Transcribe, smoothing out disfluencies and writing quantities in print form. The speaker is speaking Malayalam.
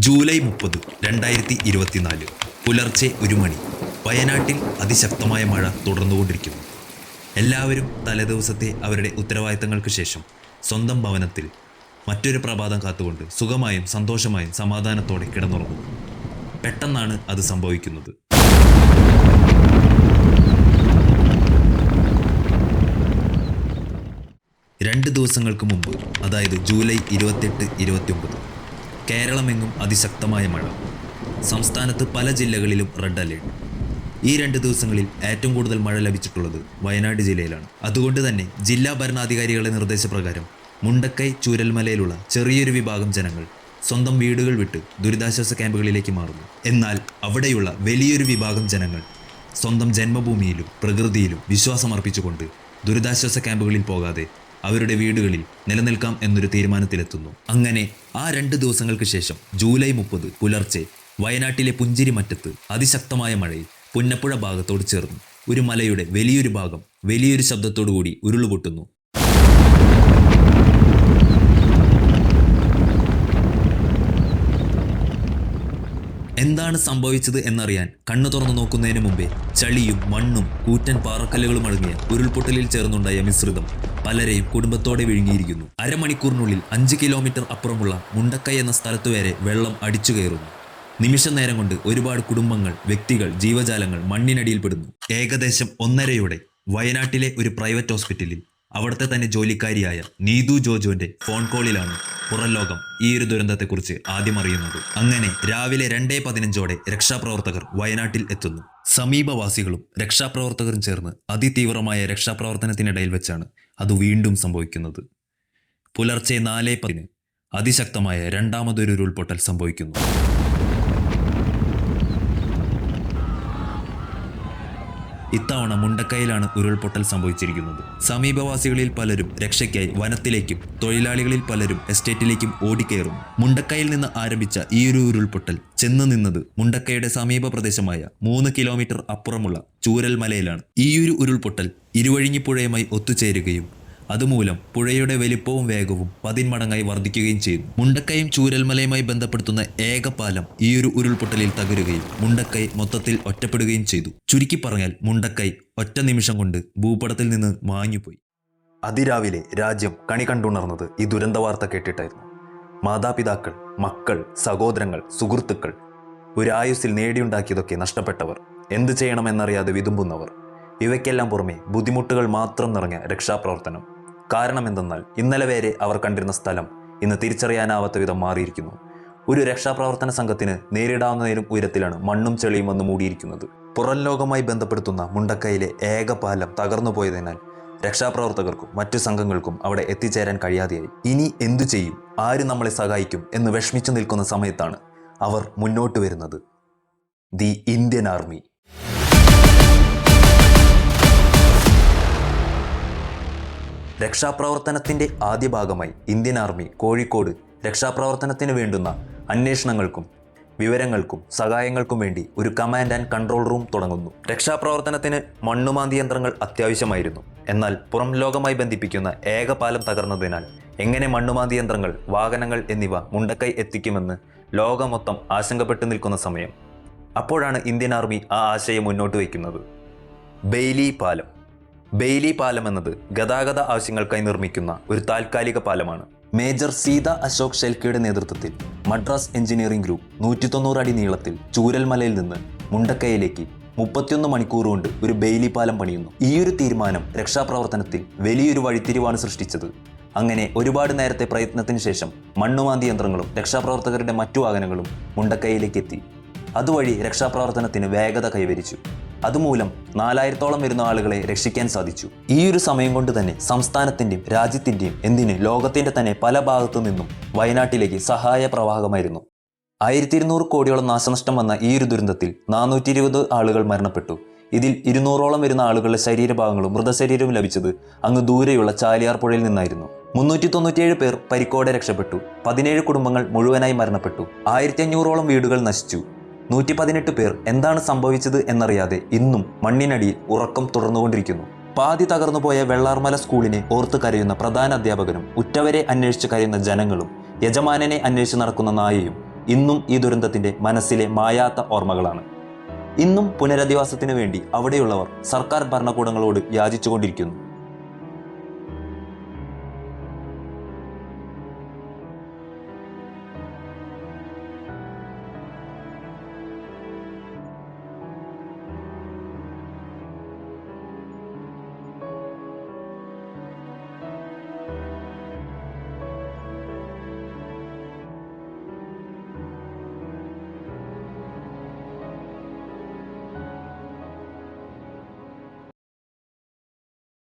ജൂലൈ 30, 2024 പുലർച്ചെ 1 മണി. വയനാട്ടിൽ അതിശക്തമായ മഴ തുടർന്നുകൊണ്ടിരിക്കുന്നു. എല്ലാവരും തലേദിവസത്തെ അവരുടെ ഉത്തരവാദിത്തങ്ങൾക്ക് ശേഷം സ്വന്തം ഭവനത്തിൽ മറ്റൊരു പ്രഭാതം കാത്തുകൊണ്ട് സുഖമായും സന്തോഷമായും സമാധാനത്തോടെ കിടന്നുറങ്ങുന്നു. പെട്ടെന്നാണ് അത് സംഭവിക്കുന്നത്. രണ്ട് ദിവസങ്ങൾക്ക് മുമ്പ്, അതായത് ജൂലൈ 28, 29 കേരളമെങ്ങും അതിശക്തമായ മഴ. സംസ്ഥാനത്ത് പല ജില്ലകളിലും റെഡ് അലേർട്ട്. ഈ 2 ദിവസങ്ങളിൽ ഏറ്റവും കൂടുതൽ മഴ ലഭിച്ചിട്ടുള്ളത് വയനാട് ജില്ലയിലാണ്. അതുകൊണ്ട് തന്നെ ജില്ലാ ഭരണാധികാരികളുടെ നിർദ്ദേശപ്രകാരം മുണ്ടക്കൈ ചൂരൽമലയിലുള്ള ചെറിയൊരു വിഭാഗം ജനങ്ങൾ സ്വന്തം വീടുകൾ വിട്ട് ദുരിതാശ്വാസ ക്യാമ്പുകളിലേക്ക് മാറുന്നു. എന്നാൽ അവിടെയുള്ള വലിയൊരു വിഭാഗം ജനങ്ങൾ സ്വന്തം ജന്മഭൂമിയിലും പ്രകൃതിയിലും വിശ്വാസമർപ്പിച്ചുകൊണ്ട് ദുരിതാശ്വാസ ക്യാമ്പുകളിൽ പോകാതെ അവരുടെ വീടുകളിൽ നിലനിൽക്കാം എന്നൊരു തീരുമാനത്തിലെത്തുന്നു. അങ്ങനെ ആ 2 ദിവസങ്ങൾക്ക് ശേഷം ജൂലൈ 30 പുലർച്ചെ വയനാട്ടിലെ പുഞ്ചിരിമറ്റത്ത് അതിശക്തമായ മഴയിൽ പുന്നപ്പുഴ ഭാഗത്തോട് ചേർന്ന് ഒരു മലയുടെ വലിയൊരു ഭാഗം വലിയൊരു ശബ്ദത്തോടു കൂടി ഉരുളുപൊട്ടുന്നു. എന്താണ് സംഭവിച്ചത് എന്നറിയാൻ കണ്ണു തുറന്നു നോക്കുന്നതിന് മുമ്പേ ചളിയും മണ്ണും കൂറ്റൻ പാറക്കല്ലുകളും അടങ്ങിയ ഉരുൾപൊട്ടലിൽ ചേർന്നുണ്ടായ മിശ്രിതം പലരെയും കുടുംബത്തോടെ വിഴുങ്ങിയിരിക്കുന്നു. അരമണിക്കൂറിനുള്ളിൽ 5 കിലോമീറ്റർ അപ്പുറമുള്ള മുണ്ടക്കൈ എന്ന സ്ഥലത്തു വരെ വെള്ളം അടിച്ചു കയറുന്നു. നിമിഷ നേരം കൊണ്ട് ഒരുപാട് കുടുംബങ്ങൾ, വ്യക്തികൾ, ജീവജാലങ്ങൾ മണ്ണിനടിയിൽപ്പെടുന്നു. ഏകദേശം 1:30 വയനാട്ടിലെ ഒരു പ്രൈവറ്റ് ഹോസ്പിറ്റലിൽ അവിടുത്തെ തന്നെ ജോലിക്കാരിയായ നീതു ജോജോന്റെ ഫോൺ കോളിലാണ് പുറം ലോകം ഈ ഒരു ദുരന്തത്തെക്കുറിച്ച് ആദ്യം അറിയുന്നത്. അങ്ങനെ രാവിലെ 2:15 രക്ഷാപ്രവർത്തകർ വയനാട്ടിൽ എത്തുന്നു. സമീപവാസികളും രക്ഷാപ്രവർത്തകരും ചേർന്ന് അതിതീവ്രമായ രക്ഷാപ്രവർത്തനത്തിനിടയിൽ വെച്ചാണ് അത് വീണ്ടും സംഭവിക്കുന്നത്. പുലർച്ചെ 4:10 അതിശക്തമായ രണ്ടാമതൊരു ഉരുൾപൊട്ടൽ സംഭവിക്കുന്നു. ഇത്തവണ മുണ്ടക്കൈയിലാണ് ഉരുൾപൊട്ടൽ സംഭവിച്ചിരിക്കുന്നത്. സമീപവാസികളിൽ പലരും രക്ഷയ്ക്കായി വനത്തിലേക്കും തൊഴിലാളികളിൽ പലരും എസ്റ്റേറ്റിലേക്കും ഓടിക്കയറുന്നു. മുണ്ടക്കൈയിൽ നിന്ന് ആരംഭിച്ച ഈ ഒരു ഉരുൾപൊട്ടൽ ചെന്ന് നിന്നത് മുണ്ടക്കൈയുടെ സമീപ പ്രദേശമായ 3 കിലോമീറ്റർ അപ്പുറമുള്ള ചൂരൽമലയിലാണ്. ഈയൊരു ഉരുൾപൊട്ടൽ ഇരുവഴിഞ്ഞിപ്പുഴയുമായി ഒത്തുചേരുകയും അതുമൂലം പുഴയുടെ വലിപ്പവും വേഗവും 10 മടങ്ങായി വർദ്ധിക്കുകയും ചെയ്തു. മുണ്ടക്കൈയും ചൂരൽമലയുമായി ബന്ധപ്പെടുത്തുന്ന ഏക പാലം ഈയൊരു ഉരുൾപൊട്ടലിൽ തകരുകയും മുണ്ടക്കൈ മൊത്തത്തിൽ ഒറ്റപ്പെടുകയും ചെയ്തു. ചുരുക്കി പറഞ്ഞാൽ മുണ്ടക്കൈ ഒറ്റ നിമിഷം കൊണ്ട് ഭൂപടത്തിൽ നിന്ന് മാഞ്ഞുപോയി. അതിരാവിലെ രാജ്യം കണി കണ്ടുണർന്നത് ഈ ദുരന്ത വാർത്ത കേട്ടിട്ടായിരുന്നു. മാതാപിതാക്കൾ, മക്കൾ, സഹോദരങ്ങൾ, സുഹൃത്തുക്കൾ, ഒരു ആയുസ്സിൽ നേടിയുണ്ടാക്കിയതൊക്കെ നഷ്ടപ്പെട്ടവർ, എന്ത് ചെയ്യണമെന്നറിയാതെ വിതുമ്പുന്നവർ, ഇവയ്ക്കെല്ലാം പുറമെ ബുദ്ധിമുട്ടുകൾ മാത്രം നിറഞ്ഞ രക്ഷാപ്രവർത്തനം. കാരണം എന്തെന്നാൽ ഇന്നലെ വരെ അവർ കണ്ടിരുന്ന സ്ഥലം ഇന്ന് തിരിച്ചറിയാനാവാത്ത വിധം മാറിയിരിക്കുന്നു. ഒരു രക്ഷാപ്രവർത്തന സംഘത്തിന് നേരിടാവുന്നതിനും ഉയരത്തിലാണ് മണ്ണും ചെളിയും വന്ന് മൂടിയിരിക്കുന്നത്. പുറം ലോകവുമായി ബന്ധപ്പെടുത്തുന്ന മുണ്ടക്കൈയിലെ ഏക പാലം തകർന്നു പോയതിനാൽ രക്ഷാപ്രവർത്തകർക്കും മറ്റു സംഘങ്ങൾക്കും അവിടെ എത്തിച്ചേരാൻ കഴിയാതെയായി. ഇനി എന്തു ചെയ്യും, ആര് നമ്മളെ സഹായിക്കും എന്ന് വിഷമിച്ചു നിൽക്കുന്ന സമയത്താണ് അവർ മുന്നോട്ട് വരുന്നത്. The Indian army. രക്ഷാപ്രവർത്തനത്തിൻ്റെ ആദ്യ ഭാഗമായി ഇന്ത്യൻ ആർമി കോഴിക്കോട് രക്ഷാപ്രവർത്തനത്തിന് വേണ്ടുന്ന അന്വേഷണങ്ങൾക്കും വിവരങ്ങൾക്കും സഹായങ്ങൾക്കും വേണ്ടി ഒരു കമാൻഡ് ആൻഡ് കൺട്രോൾ റൂം തുടങ്ങുന്നു. രക്ഷാപ്രവർത്തനത്തിന് മണ്ണുമാന്തി യന്ത്രങ്ങൾ അത്യാവശ്യമായിരുന്നു. എന്നാൽ പുറം ലോകമായി ബന്ധിപ്പിക്കുന്ന ഏക പാലം തകർന്നതിനാൽ എങ്ങനെ മണ്ണുമാന്തി യന്ത്രങ്ങൾ, വാഹനങ്ങൾ എന്നിവ മുണ്ടക്കൈ എത്തിക്കുമെന്ന് ലോകം മൊത്തം ആശങ്കപ്പെട്ടു നിൽക്കുന്ന സമയം അപ്പോഴാണ് ഇന്ത്യൻ ആർമി ആ ആശയം മുന്നോട്ട് വയ്ക്കുന്നത്. ബെയ്ലി പാലം. ബെയ്ലി പാലം എന്നത് ഗതാഗത ആവശ്യങ്ങൾക്കായി നിർമ്മിക്കുന്ന ഒരു താൽക്കാലിക പാലമാണ്. മേജർ സീത അശോക് ഷെൽക്കെയുടെ നേതൃത്വത്തിൽ മദ്രാസ് എഞ്ചിനീയറിംഗ് ഗ്രൂപ്പ് 190 അടി നീളത്തിൽ ചൂരൽമലയിൽ നിന്ന് മുണ്ടക്കൈയിലേക്ക് 31 മണിക്കൂർ കൊണ്ട് ഒരു ബെയ്ലി പാലം പണിയുന്നു. ഈയൊരു തീരുമാനം രക്ഷാപ്രവർത്തനത്തിൽ വലിയൊരു വഴിത്തിരിവാണ് സൃഷ്ടിച്ചത്. അങ്ങനെ ഒരുപാട് നേരത്തെ പ്രയത്നത്തിന് ശേഷം മണ്ണുമാന്തി യന്ത്രങ്ങളും രക്ഷാപ്രവർത്തകരുടെ മറ്റു വാഹനങ്ങളും മുണ്ടക്കൈയിലേക്ക് എത്തി. അതുവഴി രക്ഷാപ്രവർത്തനത്തിന് വേഗത കൈവരിച്ചു. അതുമൂലം 4000-ഓളം വരുന്ന ആളുകളെ രക്ഷിക്കാൻ സാധിച്ചു. ഈ ഒരു സമയം കൊണ്ട് തന്നെ സംസ്ഥാനത്തിൻ്റെയും രാജ്യത്തിൻ്റെയും എന്തിന് ലോകത്തിൻ്റെ തന്നെ പല ഭാഗത്തു നിന്നും വയനാട്ടിലേക്ക് സഹായ പ്രവാഹമായിരുന്നു. 1200 കോടിയോളം നാശനഷ്ടം വന്ന ഈ ഒരു ദുരന്തത്തിൽ 420 ആളുകൾ മരണപ്പെട്ടു. ഇതിൽ 200-ഓളം വരുന്ന ആളുകളുടെ ശരീരഭാഗങ്ങളും മൃതശരീരവും ലഭിച്ചത് അങ്ങ് ദൂരെയുള്ള ചാലിയാർ പുഴയിൽ നിന്നായിരുന്നു. 397 പേർ പരിക്കോടെ രക്ഷപ്പെട്ടു. 17 കുടുംബങ്ങൾ മുഴുവനായി മരണപ്പെട്ടു. 1500-ഓളം വീടുകൾ നശിച്ചു. 118 പേർ എന്താണ് സംഭവിച്ചത് എന്നറിയാതെ ഇന്നും മണ്ണിനടിയിൽ ഉറക്കം തുടർന്നുകൊണ്ടിരിക്കുന്നു. പാതി തകർന്നുപോയ വെള്ളാർമല സ്കൂളിനെ ഓർത്ത് കരയുന്ന പ്രധാന അധ്യാപകനും ഉറ്റവരെ അന്വേഷിച്ച് കരയുന്ന ജനങ്ങളും യജമാനനെ അന്വേഷിച്ച് നടക്കുന്ന നായയും ഇന്നും ഈ ദുരന്തത്തിൻ്റെ മനസ്സിലെ മായാത്ത ഓർമ്മകളാണ്. ഇന്നും പുനരധിവാസത്തിനു വേണ്ടി അവിടെയുള്ളവർ സർക്കാർ ഭരണകൂടങ്ങളോട് യാചിച്ചുകൊണ്ടിരിക്കുന്നു.